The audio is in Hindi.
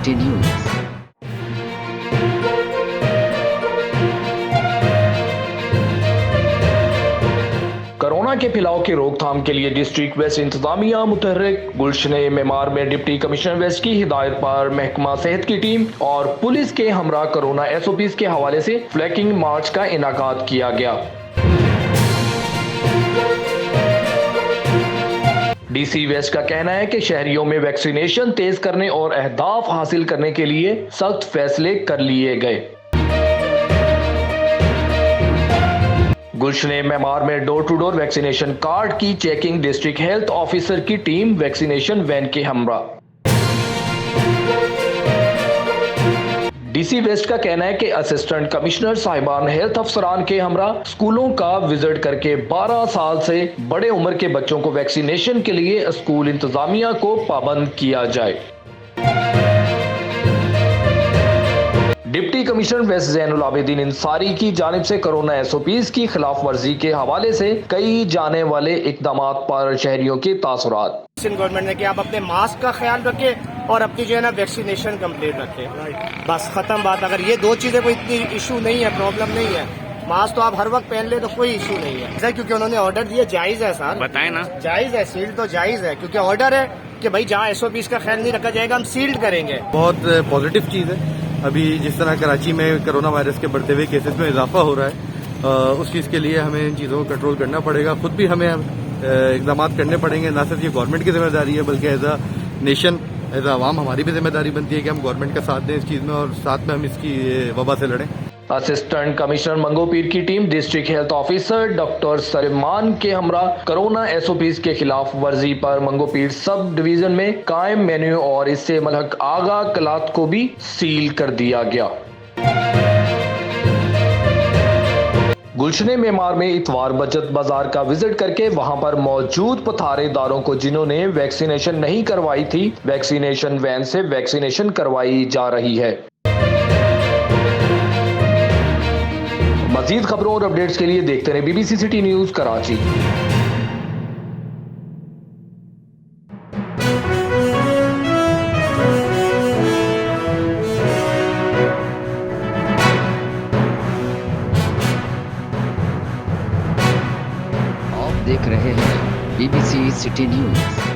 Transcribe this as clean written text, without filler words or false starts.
City news. कोरोना के फैलाव की रोकथाम के लिए डिस्ट्रिक्ट वेस्ट इंतजामिया मुतहर्रिक गुलशन मेमार में डिप्टी कमिश्नर वेस्ट की हिदायत पर महकमा सेहत की टीम और पुलिस के हमरा कोरोना SOPs के हवाले से फ्लैगिंग मार्च का इनाकाद किया गया। DC वेस्ट का कहना है कि शहरियों में वैक्सीनेशन तेज करने और अहदाफ हासिल करने के लिए सख्त फैसले कर लिए गए। गुलशन मेमार में door to door vaccination card की चेकिंग डिस्ट्रिक्ट हेल्थ ऑफिसर की टीम वैक्सीनेशन वैन के हमरा। DC वेस्ट का कहना है कि असिस्टेंट कमिश्नर साहिबान हेल्थ अफसरान के हमरा स्कूलों का विजिट करके 12 साल से बड़े उम्र के बच्चों को वैक्सीनेशन के लिए स्कूल इंतजामिया को पाबंद किया जाए। Deputy commissioner west Zainul Abidin Ansari की जानिब से कोरोना SOPs की खिलाफ वर्जी के हवाले से कई जाने वाले इकदामात पर शहरियों के तासुरात। गवर्नमेंट ने कि आप अपने मास्क का ख्याल रखें और अपनी जो है ना वैक्सीनेशन कंप्लीट रखें, बस खत्म बात। अगर ये दो चीजें कोई इतनी इशू नहीं है, प्रॉब्लम नहीं है, मास्क तो आप हर वक्त पहन ले तो कोई इशू नहीं है, क्योंकि उन्होंने ऑर्डर दिया। जायज है सर, बताए ना, जायज है, सील्ड तो जायज है, क्योंकि ऑर्डर है कि भाई जहाँ SOPs का ख्याल नहीं रखा जाएगा हम सील्ड करेंगे। बहुत पॉजिटिव चीज है। अभी जिस तरह कराची में कोरोना वायरस के बढ़ते हुए केसेस में इजाफा हो रहा है, उस चीज के लिए हमें इन चीजों को कंट्रोल करना पड़ेगा। खुद भी हमें इकदाम करने पड़ेंगे। न सिर्फ ये गवर्नमेंट की जिम्मेदारी है, बल्कि as a nation, as a आवाम हमारी भी जिम्मेदारी बनती है कि हम गवर्नमेंट का साथ दें इस चीज में और साथ में हम इसकी वबा से लड़ें। असिस्टेंट कमिश्नर मंगोपीर की team district health officer doctor Salman के हमरा कोरोना SOPs के खिलाफ वर्जी पर मंगोपीर सब डिवीजन में कायम मेन्यू और इससे मलहक आगा कलात को भी सील कर दिया गया। गुलशन मेमार में इतवार बचत बाजार का विजिट करके वहां पर मौजूद पथारेदारों को जिन्होंने वैक्सीनेशन नहीं करवाई थी, वैक्सीनेशन वैन से वैक्सीनेशन करवाई जा रही है। मजीद खबरों और अपडेट्स के लिए देखते रहे BBC सिटी न्यूज कराची। आप देख रहे हैं BBC सिटी न्यूज।